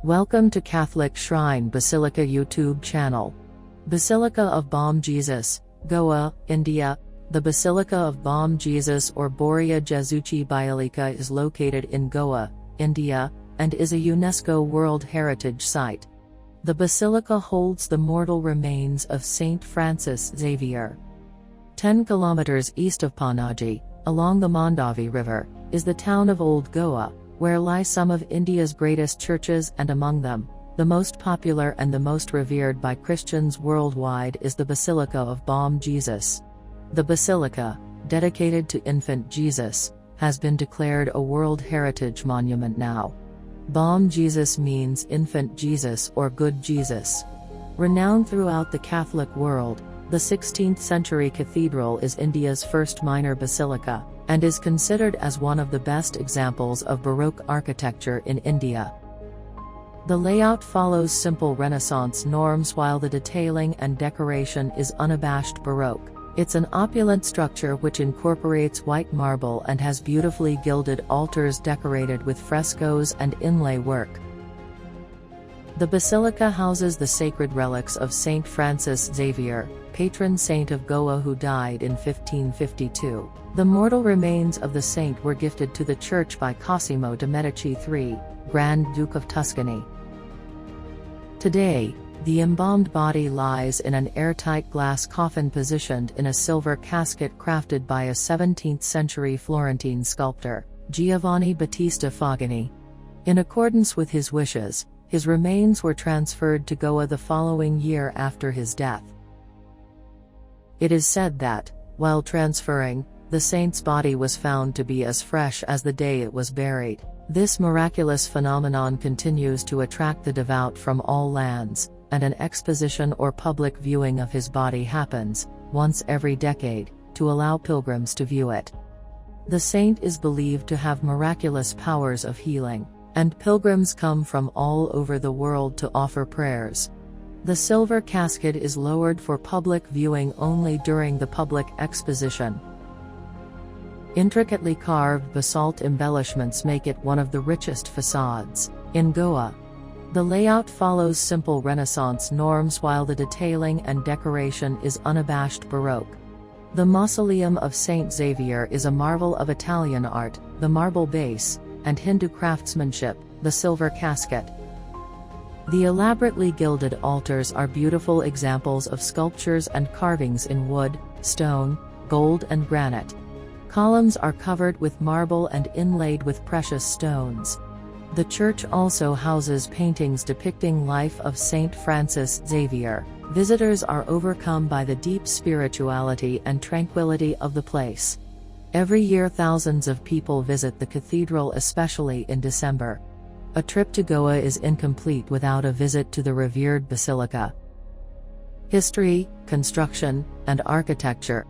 Welcome to Catholic Shrine Basilica YouTube channel. Basilica of Bom Jesus, Goa, India. The Basilica of Bom Jesus or Boria Jesuchi Basilica is located in Goa, India, and is a UNESCO World Heritage Site. The basilica holds the mortal remains of Saint Francis Xavier. 10 kilometers east of Panaji, along the Mandavi River, is the town of Old Goa, where lie some of India's greatest churches, and among them, the most popular and the most revered by Christians worldwide is the Basilica of Bom Jesus. The basilica, dedicated to infant Jesus, has been declared a World Heritage Monument now. Bom Jesus means infant Jesus or good Jesus. Renowned throughout the Catholic world, the 16th century cathedral is India's first minor basilica, and is considered as one of the best examples of Baroque architecture in India. The layout follows simple Renaissance norms while the detailing and decoration is unabashed Baroque. It's an opulent structure which incorporates white marble and has beautifully gilded altars decorated with frescoes and inlay work. The basilica houses the sacred relics of Saint Francis Xavier, patron saint of Goa, who died in 1552. The mortal remains of the saint were gifted to the church by Cosimo de' Medici III, Grand Duke of Tuscany. Today, the embalmed body lies in an airtight glass coffin positioned in a silver casket crafted by a 17th-century Florentine sculptor, Giovanni Battista Fogini. In accordance with his wishes, his remains were transferred to Goa the following year after his death. It is said that, while transferring, the saint's body was found to be as fresh as the day it was buried. This miraculous phenomenon continues to attract the devout from all lands, and an exposition or public viewing of his body happens, once every decade, to allow pilgrims to view it. The saint is believed to have miraculous powers of healing, and pilgrims come from all over the world to offer prayers. The silver casket is lowered for public viewing only during the public exposition. Intricately carved basalt embellishments make it one of the richest facades in Goa. The layout follows simple Renaissance norms while the detailing and decoration is unabashed Baroque. The mausoleum of Saint Xavier is a marvel of Italian art, the marble base, and Hindu craftsmanship, the silver casket. The elaborately gilded altars are beautiful examples of sculptures and carvings in wood, stone, gold and granite. Columns are covered with marble and inlaid with precious stones. The church also houses paintings depicting life of Saint Francis Xavier. Visitors are overcome by the deep spirituality and tranquility of the place. Every year thousands of people visit the cathedral, especially in December. A trip to Goa is incomplete without a visit to the revered basilica. History, construction, and architecture.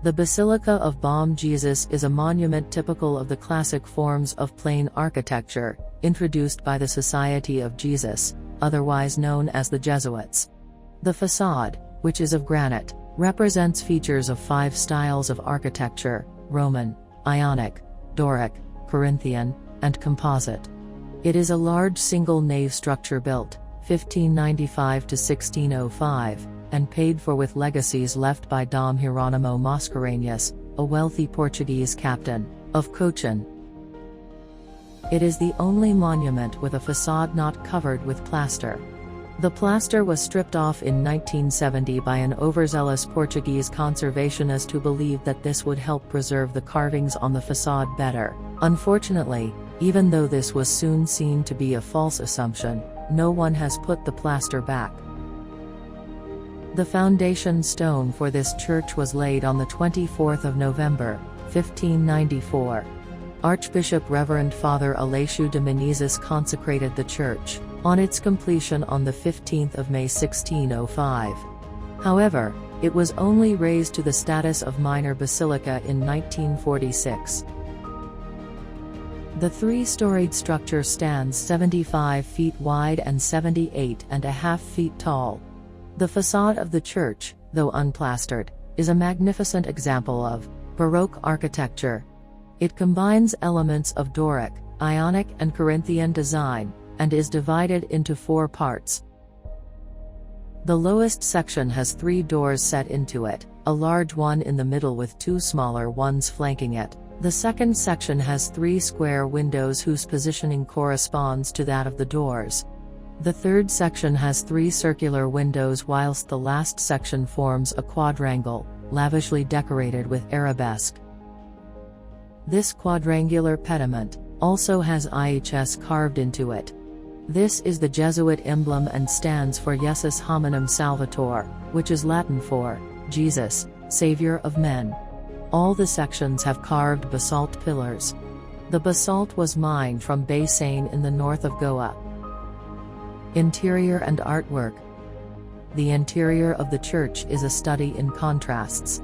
The Basilica of Bom Jesus is a monument typical of the classic forms of plain architecture, introduced by the Society of Jesus, otherwise known as the Jesuits. The facade, which is of granite, represents features of 5 styles of architecture: Roman, Ionic, Doric, Corinthian, and composite. It is a large single-nave structure built 1595 to 1605, and paid for with legacies left by Dom Hieronymo Mascarenhas, a wealthy Portuguese captain of Cochin. It is the only monument with a facade not covered with plaster. The plaster was stripped off in 1970 by an overzealous Portuguese conservationist who believed that this would help preserve the carvings on the facade better. Unfortunately, even though this was soon seen to be a false assumption, no one has put the plaster back. The foundation stone for this church was laid on the 24th of November, 1594. Archbishop Reverend Father Aleixo de Menezes consecrated the church, on its completion on the 15th of May 1605. However, it was only raised to the status of minor basilica in 1946. The 3-storied structure stands 75 feet wide and 78.5 feet tall. The facade of the church, though unplastered, is a magnificent example of Baroque architecture. It combines elements of Doric, Ionic and Corinthian design, and is divided into 4 parts. The lowest section has 3 doors set into it, a large one in the middle with 2 smaller ones flanking it. The second section has 3 square windows whose positioning corresponds to that of the doors. The third section has 3 circular windows, whilst the last section forms a quadrangle, lavishly decorated with arabesque. This quadrangular pediment also has IHS carved into it. This is the Jesuit emblem and stands for Jesus Hominum Salvator, which is Latin for Jesus, Savior of Men. All the sections have carved basalt pillars. The basalt was mined from Basilica in the north of Goa. Interior and artwork. The interior of the church is a study in contrasts.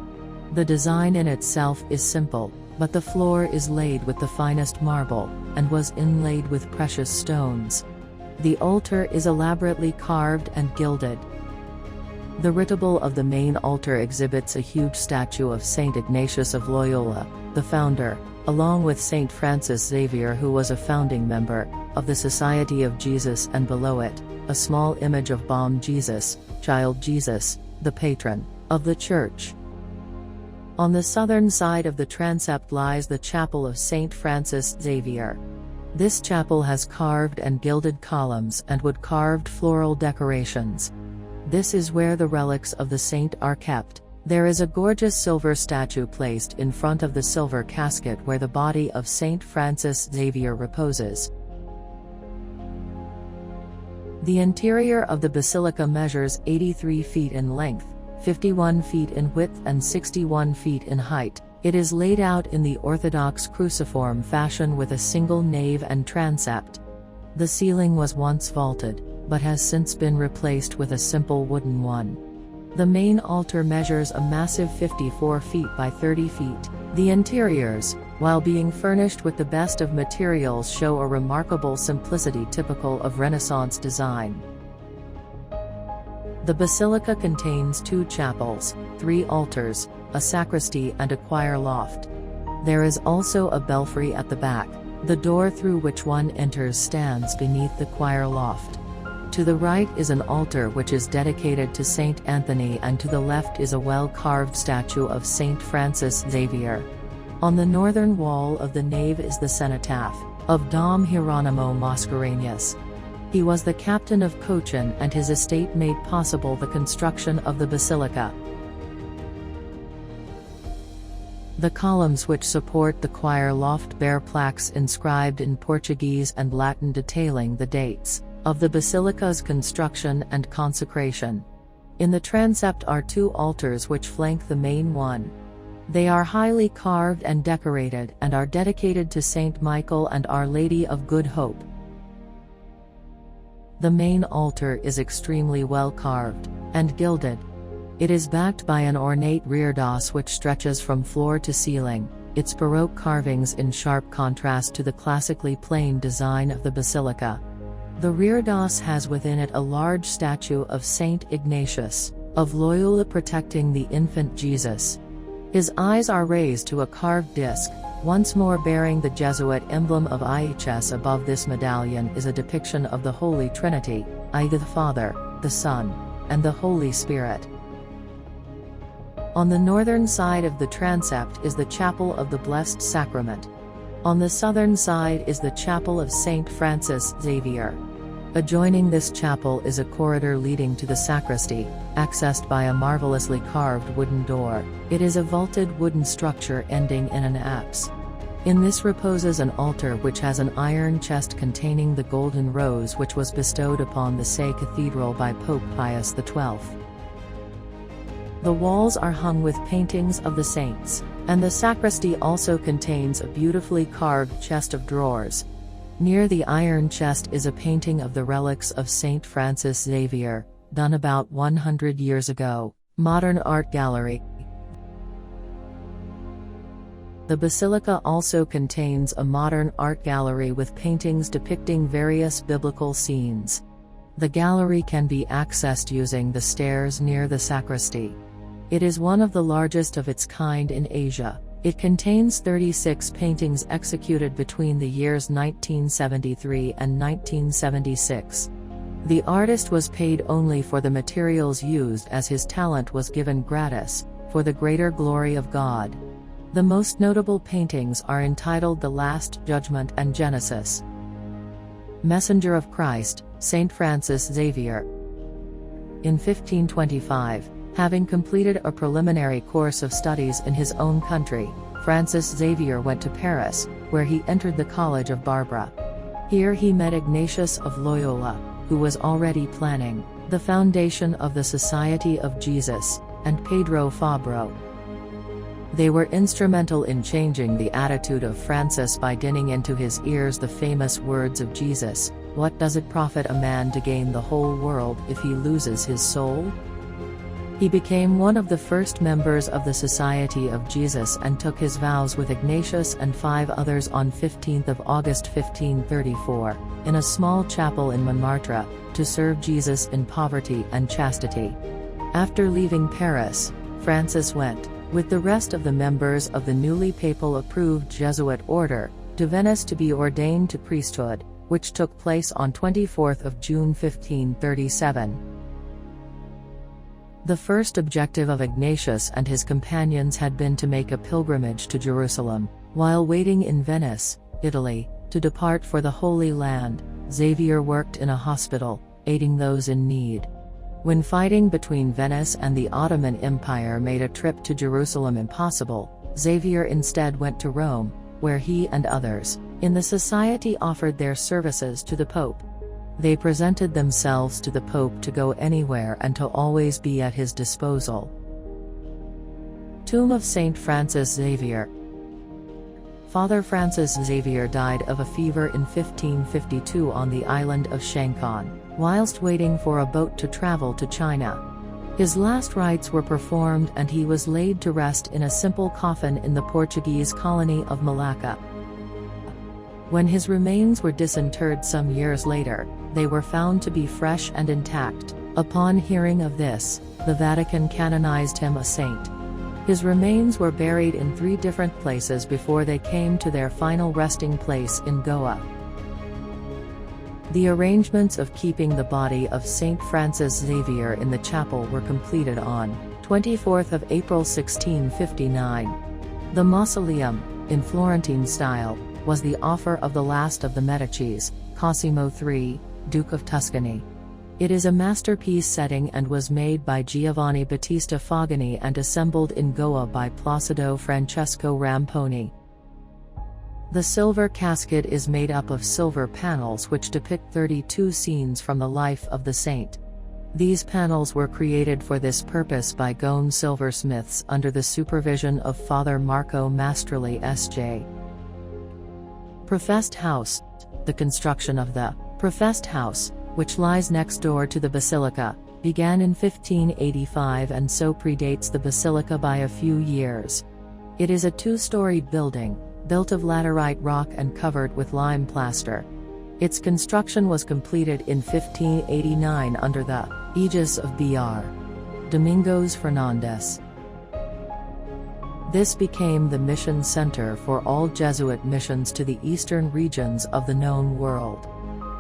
The design in itself is simple, but the floor is laid with the finest marble, and was inlaid with precious stones. The altar is elaborately carved and gilded. The ritual of the main altar exhibits a huge statue of Saint Ignatius of Loyola, the founder, along with Saint Francis Xavier, who was a founding member of the Society of Jesus, and below it, a small image of Bom Jesus, Child Jesus, the patron of the church. On the southern side of the transept lies the chapel of Saint Francis Xavier. This chapel has carved and gilded columns and wood-carved floral decorations. This is where the relics of the saint are kept. There is a gorgeous silver statue placed in front of the silver casket where the body of Saint Francis Xavier reposes. The interior of the basilica measures 83 feet in length, 51 feet in width and 61 feet in height. It is laid out in the Orthodox cruciform fashion with a single nave and transept. The ceiling was once vaulted, but has since been replaced with a simple wooden one. The main altar measures a massive 54 feet by 30 feet. The interiors, while being furnished with the best of materials, show a remarkable simplicity typical of Renaissance design. The basilica contains 2 chapels, 3 altars, a sacristy and a choir loft. There is also a belfry at the back. The door through which one enters stands beneath the choir loft. To the right is an altar which is dedicated to Saint Anthony, and to the left is a well-carved statue of Saint Francis Xavier. On the northern wall of the nave is the cenotaph of Dom Hieronimo Mascarenhas. He was the captain of Cochin, and his estate made possible the construction of the basilica. The columns which support the choir loft bear plaques inscribed in Portuguese and Latin detailing the dates of the basilica's construction and consecration. In the transept are 2 altars which flank the main one. They are highly carved and decorated, and are dedicated to Saint Michael and Our Lady of Good Hope. The main altar is extremely well carved and gilded. It is backed by an ornate reredos which stretches from floor to ceiling, its Baroque carvings in sharp contrast to the classically plain design of the basilica. The reredos has within it a large statue of Saint Ignatius of Loyola protecting the infant Jesus. His eyes are raised to a carved disc, once more bearing the Jesuit emblem of IHS. Above this medallion is a depiction of the Holy Trinity, i.e. the Father, the Son, and the Holy Spirit. On the northern side of the transept is the Chapel of the Blessed Sacrament. On the southern side is the Chapel of Saint Francis Xavier. Adjoining this chapel is a corridor leading to the sacristy, accessed by a marvelously carved wooden door. It is a vaulted wooden structure ending in an apse. In this reposes an altar which has an iron chest containing the golden rose which was bestowed upon the Say Cathedral by Pope Pius XII. The walls are hung with paintings of the saints, and the sacristy also contains a beautifully carved chest of drawers. Near the iron chest is a painting of the relics of Saint Francis Xavier, done about 100 years ago. Modern art gallery. The basilica also contains a modern art gallery with paintings depicting various biblical scenes. The gallery can be accessed using the stairs near the sacristy. It is one of the largest of its kind in Asia. It contains 36 paintings executed between the years 1973 and 1976. The artist was paid only for the materials used, as his talent was given gratis, for the greater glory of God. The most notable paintings are entitled The Last Judgment and Genesis. Messenger of Christ, Saint Francis Xavier. In 1525, having completed a preliminary course of studies in his own country, Francis Xavier went to Paris, where he entered the College of Barbara. Here he met Ignatius of Loyola, who was already planning the foundation of the Society of Jesus, and Pedro Fabro. They were instrumental in changing the attitude of Francis by dinning into his ears the famous words of Jesus, "What does it profit a man to gain the whole world if he loses his soul?" He became one of the first members of the Society of Jesus and took his vows with Ignatius and 5 others on 15 August 1534, in a small chapel in Montmartre, to serve Jesus in poverty and chastity. After leaving Paris, Francis went, with the rest of the members of the newly papal-approved Jesuit order, to Venice to be ordained to priesthood, which took place on 24 June 1537. The first objective of Ignatius and his companions had been to make a pilgrimage to Jerusalem. While waiting in Venice, Italy, to depart for the Holy Land, Xavier worked in a hospital, aiding those in need. When fighting between Venice and the Ottoman Empire made a trip to Jerusalem impossible, Xavier instead went to Rome, where he and others in the society offered their services to the Pope. They presented themselves to the Pope to go anywhere and to always be at his disposal. Tomb of Saint Francis Xavier. Father Francis Xavier died of a fever in 1552 on the island of Shanghai, whilst waiting for a boat to travel to China. His last rites were performed and he was laid to rest in a simple coffin in the Portuguese colony of Malacca. When his remains were disinterred some years later, they were found to be fresh and intact. Upon hearing of this, the Vatican canonized him a saint. His remains were buried in 3 different places before they came to their final resting place in Goa. The arrangements of keeping the body of Saint Francis Xavier in the chapel were completed on 24 April 1659. The mausoleum, in Florentine style, was the offer of the last of the Medicis, Cosimo III, Duke of Tuscany. It is a masterpiece setting and was made by Giovanni Battista Fogani and assembled in Goa by Placido Francesco Ramponi. The silver casket is made up of silver panels which depict 32 scenes from the life of the saint. These panels were created for this purpose by Goan silversmiths under the supervision of Father Marco Mastrelli S.J. Professed House. The construction of the Professed House, which lies next door to the Basilica, began in 1585 and so predates the Basilica by a few years. It is a 2-storied building, built of laterite rock and covered with lime plaster. Its construction was completed in 1589 under the aegis of Br. Domingos Fernandez. This became the mission center for all Jesuit missions to the eastern regions of the known world.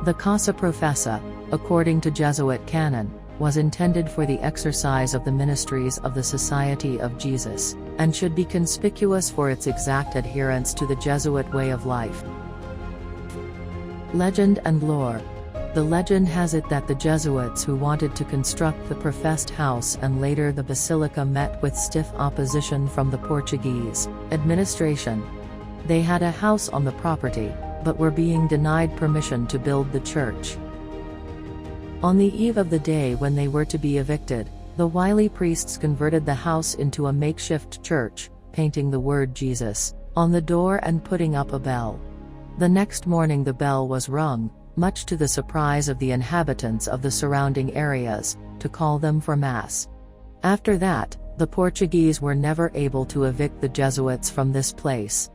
The Casa Professa, according to Jesuit canon, was intended for the exercise of the ministries of the Society of Jesus, and should be conspicuous for its exact adherence to the Jesuit way of life. Legend and lore. The legend has it that the Jesuits who wanted to construct the Professed House and later the Basilica met with stiff opposition from the Portuguese administration. They had a house on the property, but were being denied permission to build the church. On the eve of the day when they were to be evicted, the wily priests converted the house into a makeshift church, painting the word Jesus on the door and putting up a bell. The next morning the bell was rung, much to the surprise of the inhabitants of the surrounding areas, to call them for Mass. After that, the Portuguese were never able to evict the Jesuits from this place.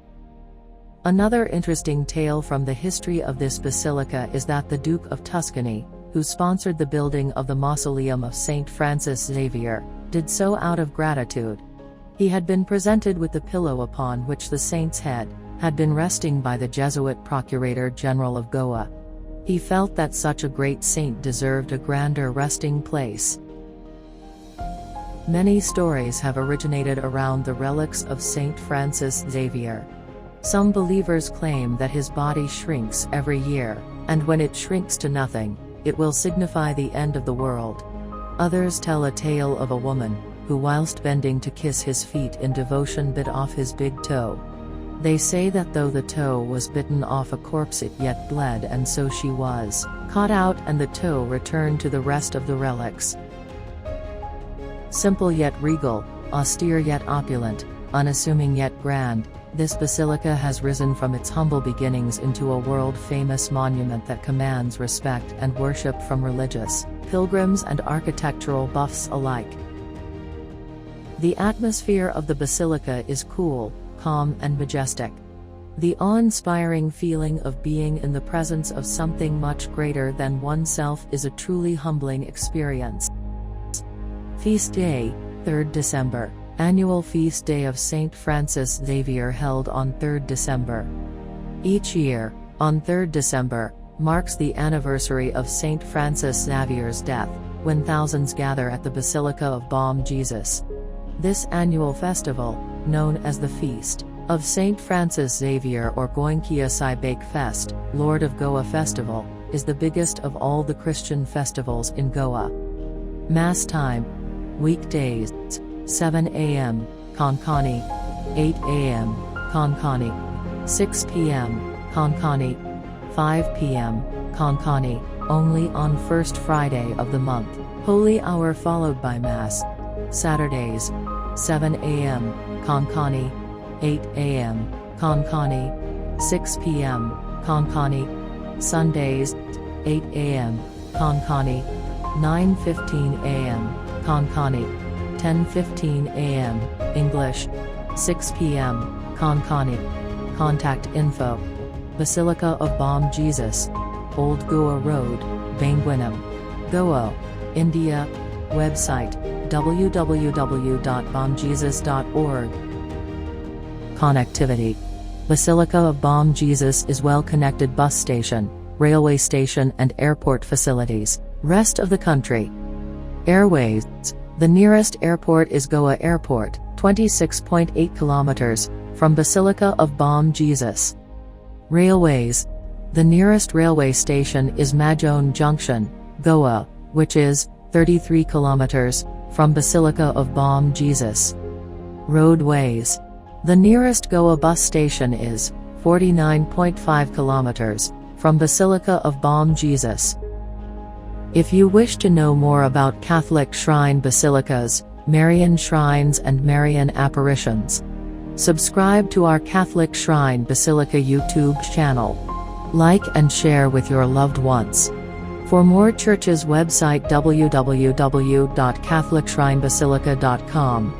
Another interesting tale from the history of this basilica is that the Duke of Tuscany, who sponsored the building of the mausoleum of Saint Francis Xavier, did so out of gratitude. He had been presented with the pillow upon which the saint's head had been resting by the Jesuit Procurator General of Goa. He felt that such a great saint deserved a grander resting place. Many stories have originated around the relics of Saint Francis Xavier. Some believers claim that his body shrinks every year, and when it shrinks to nothing, it will signify the end of the world. Others tell a tale of a woman, who whilst bending to kiss his feet in devotion bit off his big toe. They say that though the toe was bitten off a corpse it yet bled, and so she was caught out and the toe returned to the rest of the relics. Simple yet regal, austere yet opulent, unassuming yet grand, this basilica has risen from its humble beginnings into a world-famous monument that commands respect and worship from religious, pilgrims and architectural buffs alike. The atmosphere of the basilica is cool, calm and majestic. The awe-inspiring feeling of being in the presence of something much greater than oneself is a truly humbling experience. Feast Day, 3rd December. Annual feast day of Saint Francis Xavier held on 3rd December. Each year, on 3rd December, marks the anniversary of Saint Francis Xavier's death, when thousands gather at the Basilica of Bom Jesus. This annual festival, known as the Feast of Saint Francis Xavier or Goinkia Saibake Fest, Lord of Goa Festival, is the biggest of all the Christian festivals in Goa. Mass time: weekdays, 7 a.m., Konkani, 8 a.m., Konkani, 6 p.m., Konkani, 5 p.m., Konkani, only on first Friday of the month, Holy Hour followed by Mass. Saturdays, 7 a.m., Konkani, 8 a.m., Konkani, 6 p.m., Konkani. Sundays, 8 a.m., Konkani, 9:15 a.m., Konkani, 10:15 a.m., English, 6 p.m., Konkani. Contact info: Basilica of Bom Jesus, Old Goa Road, Banguinam, Goa, India. Website: www.bomjesus.org. Connectivity: Basilica of Bom Jesus is well-connected bus station, railway station and airport facilities. Rest of the country. Airways: the nearest airport is Goa Airport, 26.8 kilometers from Basilica of Bom Jesus. Railways: the nearest railway station is Majon Junction, Goa, which is 33 kilometers from Basilica of Bom Jesus. Roadways: the nearest Goa bus station is 49.5 kilometers from Basilica of Bom Jesus. If you wish to know more about Catholic shrine basilicas, Marian shrines and Marian apparitions, subscribe to our Catholic Shrine Basilica YouTube channel. Like and share with your loved ones. For more churches, website www.catholicshrinebasilica.com.